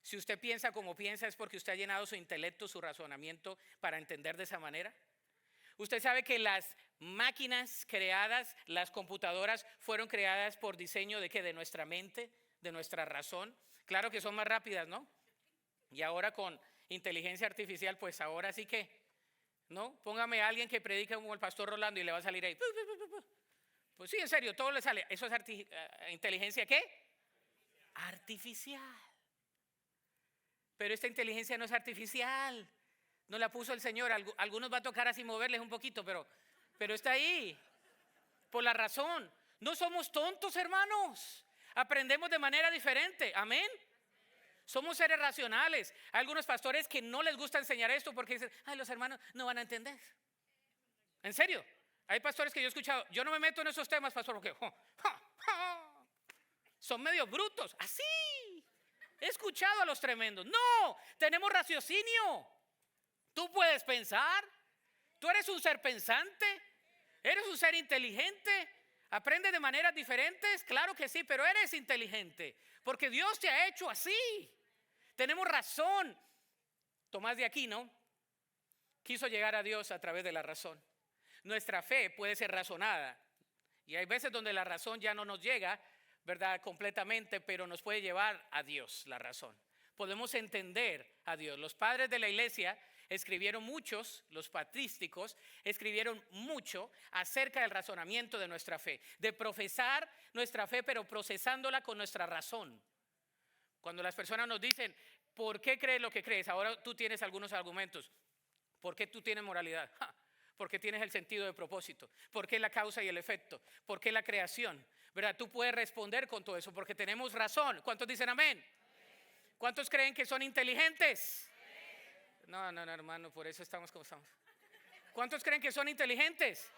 Si usted piensa como piensa es porque usted ha llenado su intelecto, su razonamiento para entender de esa manera. Usted sabe que las máquinas creadas, las computadoras fueron creadas por diseño de ¿qué? De nuestra mente, de nuestra razón. Claro que son más rápidas, ¿no? Y ahora con inteligencia artificial, pues ahora sí que, ¿no? Póngame a alguien que predique como el pastor Rolando y le va a salir ahí. Pues sí, en serio, todo le sale. ¿Eso es inteligencia qué? Artificial. Pero esta inteligencia no es artificial. No la puso el Señor. Algunos va a tocar así moverles un poquito, pero está ahí. Por la razón. No somos tontos, hermanos. Aprendemos de manera diferente. Amén. Somos seres racionales. Hay algunos pastores que no les gusta enseñar esto porque dicen, ay, los hermanos no van a entender. En serio. Hay pastores que yo he escuchado, yo no me meto en esos temas, pastor, porque son medio brutos. Así. He escuchado a los tremendos. No, tenemos raciocinio. Tú puedes pensar. Tú eres un ser pensante. Eres un ser inteligente. Aprendes de maneras diferentes. Claro que sí, pero eres inteligente. Porque Dios te ha hecho así. Tenemos razón. Tomás de Aquino quiso llegar a Dios a través de la razón. Nuestra fe puede ser razonada. Y hay veces donde la razón ya no nos llega, ¿verdad? Completamente, pero nos puede llevar a Dios la razón. Podemos entender a Dios. Los padres de la iglesia escribieron muchos, los patrísticos escribieron mucho acerca del razonamiento de nuestra fe, de profesar nuestra fe, pero procesándola con nuestra razón. Cuando las personas nos dicen, ¿por qué crees lo que crees? Ahora tú tienes algunos argumentos. ¿Por qué tú tienes moralidad? ¿Por qué tienes el sentido de propósito? ¿Por qué la causa y el efecto? ¿Por qué la creación? ¿Verdad? Tú puedes responder con todo eso porque tenemos razón. ¿Cuántos dicen amén? ¿Cuántos creen que son inteligentes? No, hermano, por eso estamos como estamos. ¿Cuántos creen que son inteligentes?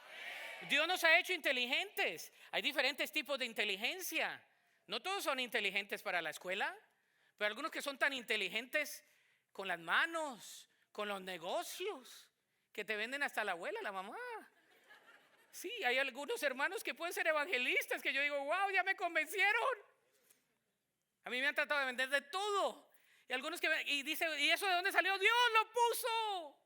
Dios nos ha hecho inteligentes. Hay diferentes tipos de inteligencia. No todos son inteligentes para la escuela, pero algunos que son tan inteligentes con las manos, con los negocios, que te venden hasta la abuela, la mamá. Sí, hay algunos hermanos que pueden ser evangelistas que yo digo, wow, ya me convencieron. A mí me han tratado de vender de todo. Y algunos y dicen, ¿y eso de dónde salió? Dios lo puso.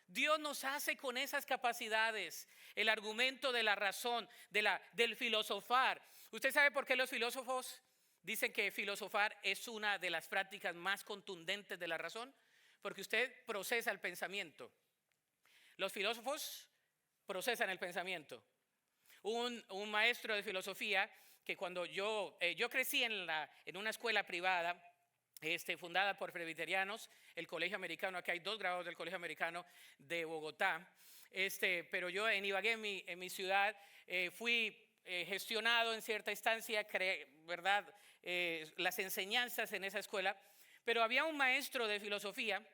Dios nos hace con esas capacidades. El argumento de la razón, del filosofar. ¿Usted sabe por qué los filósofos dicen que filosofar es una de las prácticas más contundentes de la razón? Porque usted procesa el pensamiento. Los filósofos procesan el pensamiento. Un maestro de filosofía que cuando yo crecí en una escuela privada fundada por presbiterianos, el Colegio Americano. Aquí hay 2 grados del Colegio Americano de Bogotá. Pero yo en Ibagué, en mi ciudad, fui gestionado en cierta instancia, ¿verdad? Las enseñanzas en esa escuela. Pero había un maestro de filosofía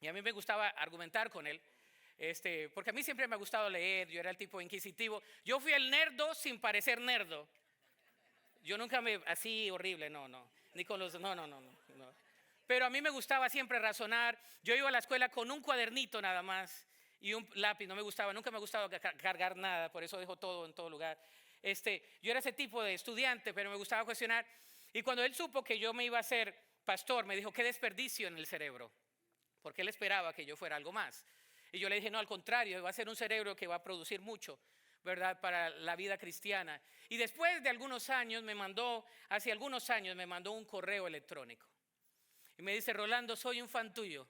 y a mí me gustaba argumentar con él. Porque a mí siempre me ha gustado leer, yo era el tipo inquisitivo. Yo fui el nerdo sin parecer nerdo. Yo nunca así horrible, no. Ni con los, no. Pero a mí me gustaba siempre razonar. Yo iba a la escuela con un cuadernito nada más y un lápiz, no me gustaba, nunca me ha gustado cargar nada, por eso dejo todo en todo lugar. Yo era ese tipo de estudiante, pero me gustaba cuestionar. Y cuando él supo que yo me iba a ser pastor, me dijo, qué desperdicio en el cerebro, porque él esperaba que yo fuera algo más. Y yo le dije, no, al contrario, va a ser un cerebro que va a producir mucho, ¿verdad? Para la vida cristiana. Y después de algunos años hace algunos años me mandó un correo electrónico. Y me dice, Rolando, soy un fan tuyo.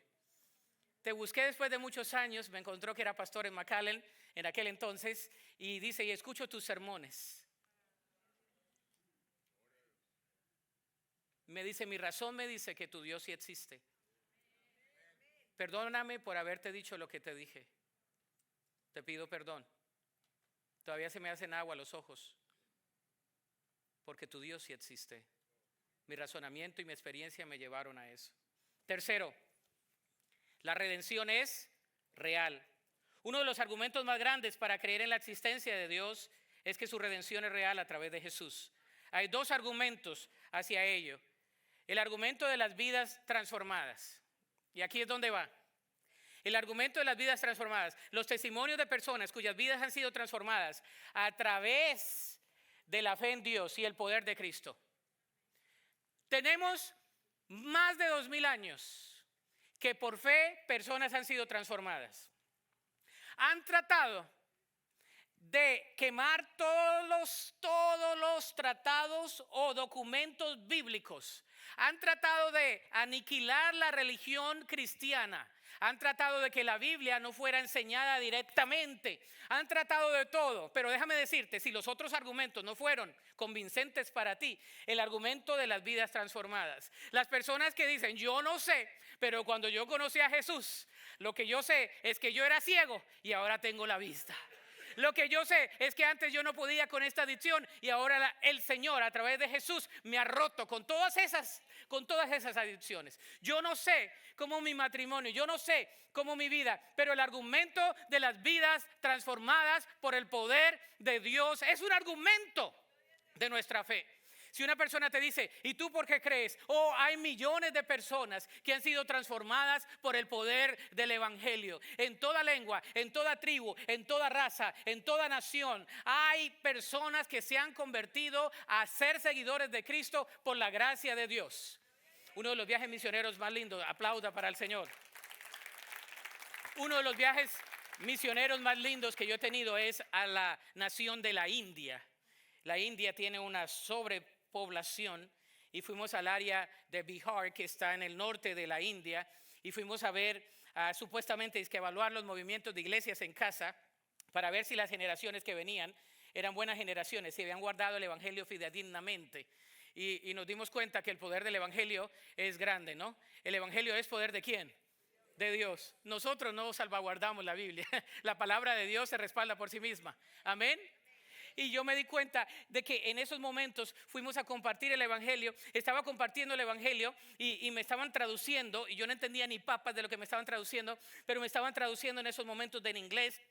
Te busqué después de muchos años, me encontró que era pastor en McAllen en aquel entonces, y dice, y escucho tus sermones. Me dice, mi razón me dice que tu Dios sí existe. Perdóname por haberte dicho lo que te dije. Te pido perdón. Todavía se me hacen agua los ojos. Porque tu Dios sí existe. Mi razonamiento y mi experiencia me llevaron a eso. Tercero, la redención es real. Uno de los argumentos más grandes para creer en la existencia de Dios es que su redención es real a través de Jesús. Hay 2 argumentos hacia ello. El argumento de las vidas transformadas. Y aquí es donde va. El argumento de las vidas transformadas. Los testimonios de personas cuyas vidas han sido transformadas a través de la fe en Dios y el poder de Cristo. Tenemos más de 2000 años que por fe personas han sido transformadas. Han tratado de quemar todos los tratados o documentos bíblicos. Han tratado de aniquilar la religión cristiana. Han tratado de que la Biblia no fuera enseñada directamente. Han tratado de todo. Pero déjame decirte, si los otros argumentos no fueron convincentes para ti, el argumento de las vidas transformadas. Las personas que dicen, yo no sé, pero cuando yo conocí a Jesús, lo que yo sé es que yo era ciego y ahora tengo la vista. Lo que yo sé es que antes yo no podía con esta adicción y ahora el Señor a través de Jesús me ha roto con todas esas adicciones. Yo no sé cómo mi matrimonio, yo no sé cómo mi vida, pero el argumento de las vidas transformadas por el poder de Dios es un argumento de nuestra fe. Si una persona te dice, ¿y tú por qué crees? Oh, hay millones de personas que han sido transformadas por el poder del evangelio. En toda lengua, en toda tribu, en toda raza, en toda nación, hay personas que se han convertido a ser seguidores de Cristo por la gracia de Dios. Uno de los viajes misioneros más lindos, aplauda para el Señor. Uno de los viajes misioneros más lindos que yo he tenido es a la nación de la India. La India tiene una sobrepoblación y fuimos al área de Bihar, que está en el norte de la India, y fuimos a ver, supuestamente es que evaluar los movimientos de iglesias en casa para ver si las generaciones que venían eran buenas generaciones, si habían guardado el evangelio fidedignamente. Y nos dimos cuenta que el poder del evangelio es grande, ¿no? El evangelio es poder ¿de quién? De Dios. Nosotros no salvaguardamos la Biblia. La palabra de Dios se respalda por sí misma. Amén. Y yo me di cuenta de que en esos momentos fuimos a compartir el evangelio. Estaba compartiendo el evangelio y me estaban traduciendo. Y yo no entendía ni papas de lo que me estaban traduciendo, pero me estaban traduciendo en esos momentos en inglés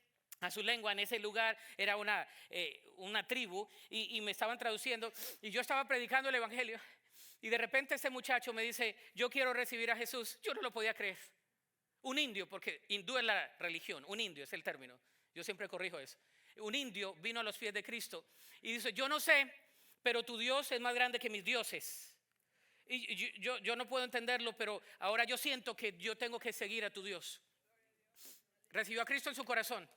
a su lengua. En ese lugar era una tribu y me estaban traduciendo. Y yo estaba predicando el evangelio. Y de repente ese muchacho me dice, yo quiero recibir a Jesús. Yo no lo podía creer. Un indio, porque hindú es la religión, un indio es el término. Yo siempre corrijo eso. Un indio vino a los pies de Cristo y dice, yo no sé, pero tu Dios es más grande que mis dioses. Y yo no puedo entenderlo, pero ahora yo siento que yo tengo que seguir a tu Dios. Recibió a Cristo en su corazón.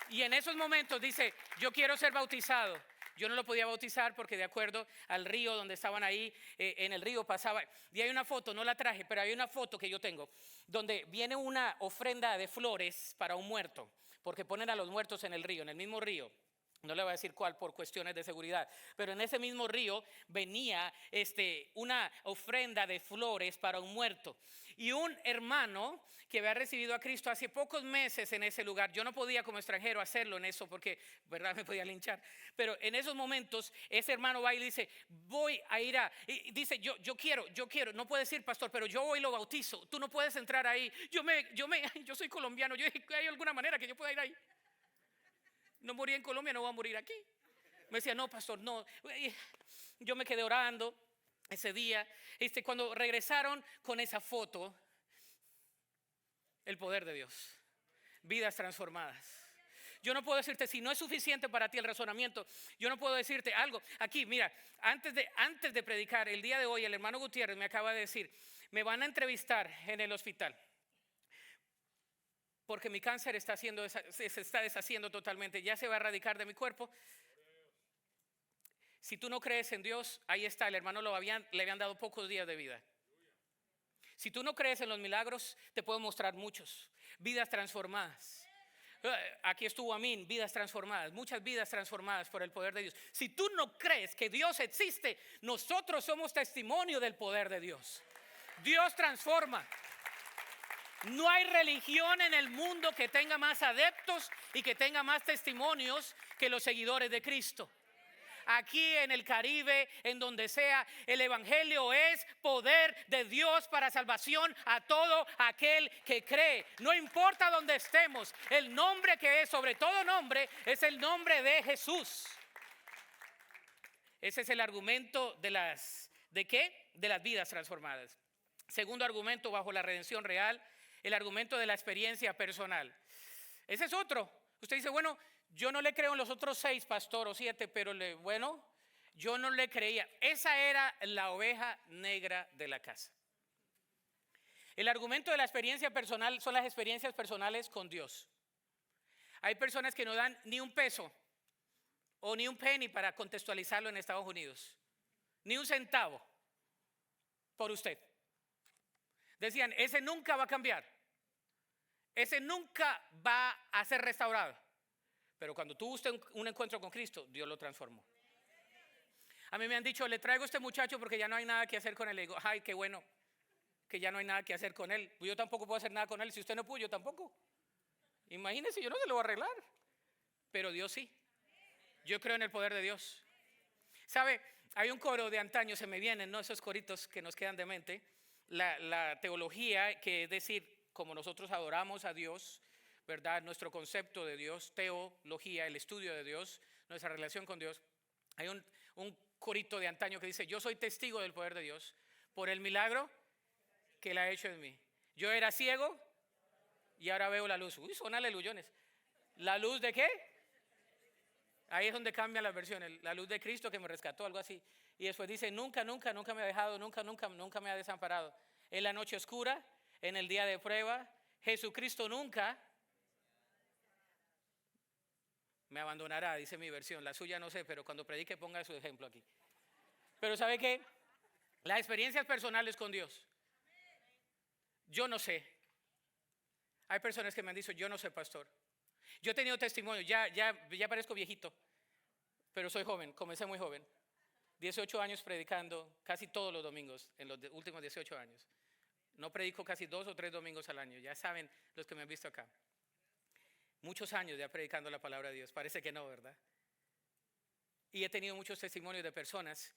Y en esos momentos dice, yo quiero ser bautizado. Yo no lo podía bautizar porque de acuerdo al río donde estaban ahí, en el río pasaba. Y hay una foto, no la traje, pero hay una foto que yo tengo, donde viene una ofrenda de flores para un muerto, porque ponen a los muertos en el río, en el mismo río. No le voy a decir cuál por cuestiones de seguridad, pero en ese mismo río venía una ofrenda de flores para un muerto. Y un hermano que había recibido a Cristo hace pocos meses en ese lugar, yo no podía como extranjero hacerlo en eso porque, verdad, me podía linchar. Pero en esos momentos ese hermano va y dice, voy a ir y dice, yo quiero, no puedes ir pastor, pero yo voy y lo bautizo. Tú no puedes entrar ahí. Yo soy colombiano, yo dije, ¿hay alguna manera que yo pueda ir ahí? No morí en Colombia, no voy a morir aquí. Me decía, no, pastor, no. Yo me quedé orando ese día. Cuando regresaron con esa foto, el poder de Dios, vidas transformadas. Yo no puedo decirte, si no es suficiente para ti el razonamiento, yo no puedo decirte algo. Aquí, mira, antes de predicar, el día de hoy, el hermano Gutiérrez me acaba de decir, me van a entrevistar en el hospital. Porque mi cáncer se está deshaciendo totalmente, ya se va a erradicar de mi cuerpo. Si tú no crees en Dios, ahí está, el hermano le habían dado pocos días de vida. Si tú no crees en los milagros, te puedo mostrar muchos, vidas transformadas. Aquí estuvo Amin, vidas transformadas, muchas vidas transformadas por el poder de Dios. Si tú no crees que Dios existe, nosotros somos testimonio del poder de Dios. Dios transforma. No hay religión en el mundo que tenga más adeptos y que tenga más testimonios que los seguidores de Cristo. Aquí en el Caribe, en donde sea, el evangelio es poder de Dios para salvación a todo aquel que cree. No importa dónde estemos, el nombre que es sobre todo nombre es el nombre de Jesús. Ese es el argumento de las vidas transformadas. Segundo argumento bajo la redención real, el argumento de la experiencia personal. Ese es otro. Usted dice, bueno, yo no le creo en los otros 6, pastor, o 7, pero yo no le creía. Esa era la oveja negra de la casa. El argumento de la experiencia personal son las experiencias personales con Dios. Hay personas que no dan ni un peso o ni un penny, para contextualizarlo en Estados Unidos, ni un centavo por usted. Decían, ese nunca va a cambiar. Ese nunca va a ser restaurado. Pero cuando tuvo usted un encuentro con Cristo, Dios lo transformó. A mí me han dicho, le traigo a este muchacho porque ya no hay nada que hacer con él. Le digo, ay, qué bueno que ya no hay nada que hacer con él. Yo tampoco puedo hacer nada con él. Si usted no pudo, yo tampoco. Imagínese, yo no se lo voy a arreglar. Pero Dios sí. Yo creo en el poder de Dios. ¿Sabe? Hay un coro de antaño, se me vienen, ¿no? Esos coritos que nos quedan de mente. La teología, que es decir, como nosotros adoramos a Dios, ¿verdad? Nuestro concepto de Dios, teología, el estudio de Dios, nuestra relación con Dios. Hay un corito de antaño que dice, yo soy testigo del poder de Dios por el milagro que Él ha hecho en mí. Yo era ciego y ahora veo la luz. Uy, son aleluyоnes. ¿La luz de qué? Ahí es donde cambian las versiones. La luz de Cristo que me rescató, algo así. Y después dice, nunca me ha dejado, nunca me ha desamparado. En la noche oscura, en el día de prueba, Jesucristo nunca me abandonará, dice mi versión. La suya no sé, pero cuando predique ponga su ejemplo aquí. Pero ¿sabe qué? Las experiencias personales con Dios. Yo no sé. Hay personas que me han dicho, yo no sé, pastor. Yo he tenido testimonio, ya parezco viejito, pero soy joven, comencé muy joven. 18 años predicando casi todos los domingos, en los últimos 18 años. No predico casi 2 o 3 domingos al año, ya saben los que me han visto acá. Muchos años ya predicando la palabra de Dios, parece que no, ¿verdad? Y he tenido muchos testimonios de personas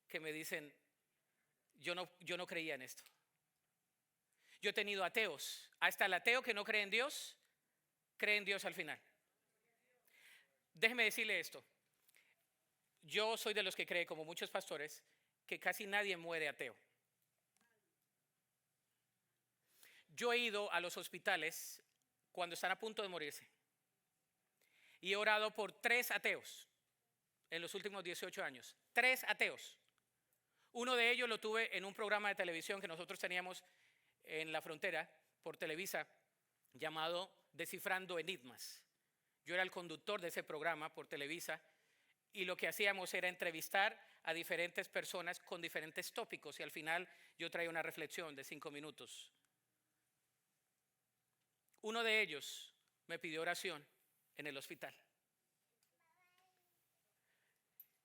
que me dicen, yo no creía en esto. Yo he tenido ateos, hasta el ateo que no cree en Dios, cree en Dios al final. Déjeme decirle esto, yo soy de los que cree, como muchos pastores, que casi nadie muere ateo. Yo he ido a los hospitales cuando están a punto de morirse y he orado por 3 ateos en los últimos 18 años. 3 ateos. Uno de ellos lo tuve en un programa de televisión que nosotros teníamos en la frontera por Televisa llamado Descifrando Enigmas. Yo era el conductor de ese programa por Televisa y lo que hacíamos era entrevistar a diferentes personas con diferentes tópicos y al final yo traía una reflexión de 5 minutos. Uno de ellos me pidió oración en el hospital.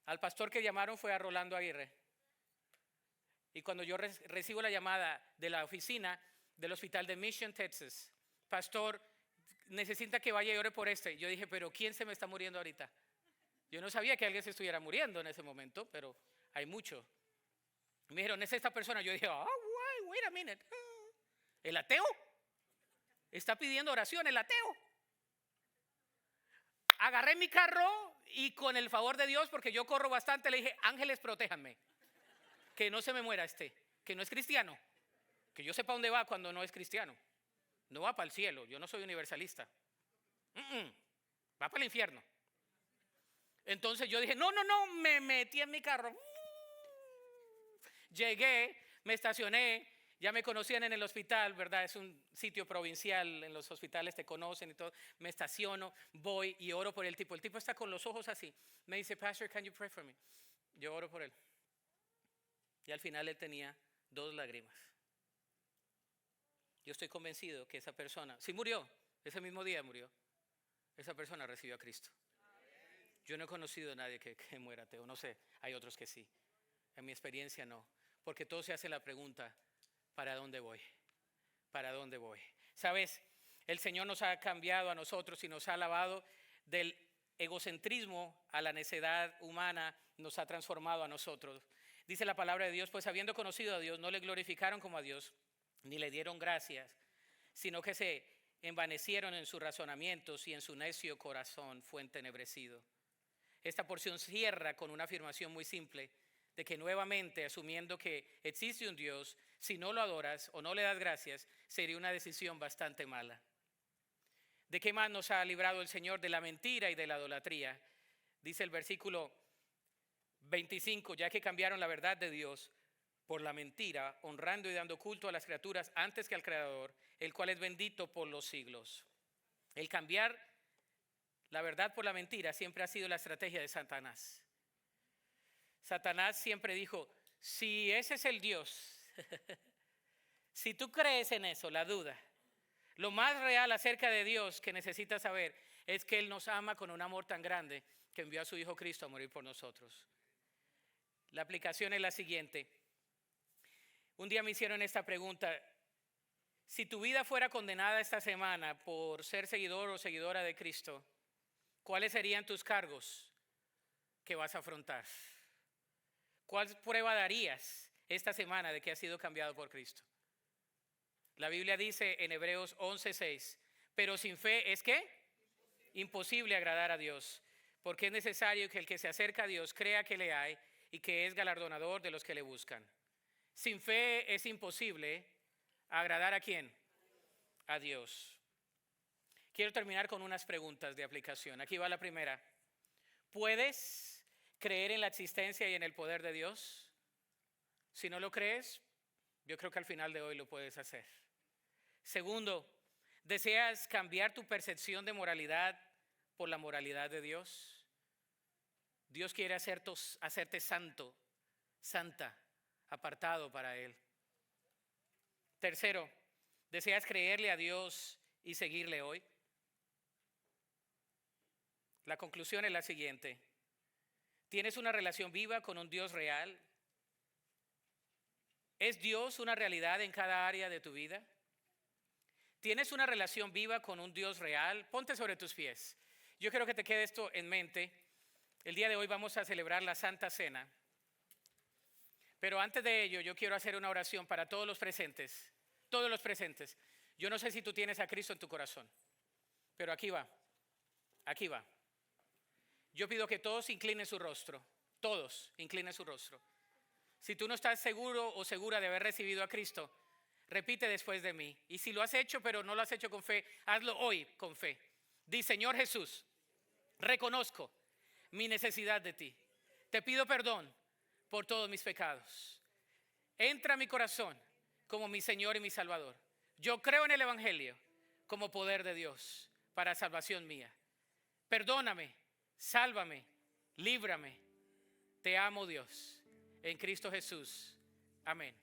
Al pastor que llamaron fue a Rolando Aguirre. Y cuando yo recibo la llamada de la oficina del hospital de Mission, Texas, pastor, necesita que vaya y ore por este. Yo dije, pero ¿quién se me está muriendo ahorita? Yo no sabía que alguien se estuviera muriendo en ese momento, pero hay mucho. Me dijeron, ¿es esta persona? Yo dije, wait a minute. ¿El ateo? Está pidiendo oración, el ateo. Agarré mi carro y con el favor de Dios, porque yo corro bastante, le dije, ángeles, protéjanme. Que no se me muera que no es cristiano. Que yo sepa dónde va cuando no es cristiano. No va para el cielo, yo no soy universalista. Va para el infierno. Entonces yo dije, no, me metí en mi carro. Llegué, me estacioné, ya me conocían en el hospital, ¿verdad? Es un sitio provincial, en los hospitales te conocen y todo. Me estaciono, voy y oro por el tipo. El tipo está con los ojos así. Me dice, Pastor, can you pray for me? Yo oro por él. Y al final él tenía 2 lágrimas. Yo estoy convencido que esa persona, sí murió, ese mismo día murió, esa persona recibió a Cristo. Yo no he conocido a nadie que muera ateo, no sé, hay otros que sí. En mi experiencia no, porque todos se hacen la pregunta, ¿para dónde voy? ¿Para dónde voy? ¿Sabes? El Señor nos ha cambiado a nosotros y nos ha lavado del egocentrismo a la necedad humana, nos ha transformado a nosotros. Dice la palabra de Dios, pues habiendo conocido a Dios, no le glorificaron como a Dios, ni le dieron gracias, sino que se envanecieron en sus razonamientos y en su necio corazón fue entenebrecido. Esta porción cierra con una afirmación muy simple de que nuevamente, asumiendo que existe un Dios, si no lo adoras o no le das gracias, sería una decisión bastante mala. ¿De qué más nos ha librado el Señor? De la mentira y de la idolatría. Dice el versículo 25, ya que cambiaron la verdad de Dios por la mentira, honrando y dando culto a las criaturas antes que al Creador, el cual es bendito por los siglos. El cambiar la verdad por la mentira siempre ha sido la estrategia de Satanás. Satanás siempre dijo, si ese es el Dios Si tú crees en eso, la duda, lo más real acerca de Dios que necesitas saber es que Él nos ama con un amor tan grande que envió a su Hijo Cristo a morir por nosotros. La aplicación es la siguiente. Un día me hicieron esta pregunta: si tu vida fuera condenada esta semana por ser seguidor o seguidora de Cristo, ¿cuáles serían tus cargos que vas a afrontar? ¿Cuál prueba darías esta semana de que has sido cambiado por Cristo? La Biblia dice en Hebreos 11:6, pero sin fe es ¿qué? Imposible agradar a Dios, porque es necesario que el que se acerca a Dios crea que le hay y que es galardonador de los que le buscan. Sin fe es imposible agradar ¿a quién? A Dios. Quiero terminar con unas preguntas de aplicación. Aquí va la primera. ¿Puedes creer en la existencia y en el poder de Dios? Si no lo crees, yo creo que al final de hoy lo puedes hacer. Segundo, ¿deseas cambiar tu percepción de moralidad por la moralidad de Dios? Dios quiere hacerte santo, santa, apartado para Él. Tercero, ¿deseas creerle a Dios y seguirle hoy? La conclusión es la siguiente. ¿Tienes una relación viva con un Dios real? ¿Es Dios una realidad en cada área de tu vida? ¿Tienes una relación viva con un Dios real? Ponte sobre tus pies. Yo quiero que te quede esto en mente. El día de hoy vamos a celebrar la Santa Cena. Pero antes de ello, yo quiero hacer una oración para todos los presentes. Todos los presentes. Yo no sé si tú tienes a Cristo en tu corazón, pero aquí va. Aquí va. Yo pido que todos inclinen su rostro. Todos inclinen su rostro. Si tú no estás seguro o segura de haber recibido a Cristo, repite después de mí. Y si lo has hecho pero no lo has hecho con fe, hazlo hoy con fe. Di: Señor Jesús, reconozco mi necesidad de ti. Te pido perdón por todos mis pecados. Entra a mi corazón como mi Señor y mi Salvador. Yo creo en el Evangelio como poder de Dios para salvación mía. Perdóname, sálvame, líbrame. Te amo, Dios. En Cristo Jesús. Amén.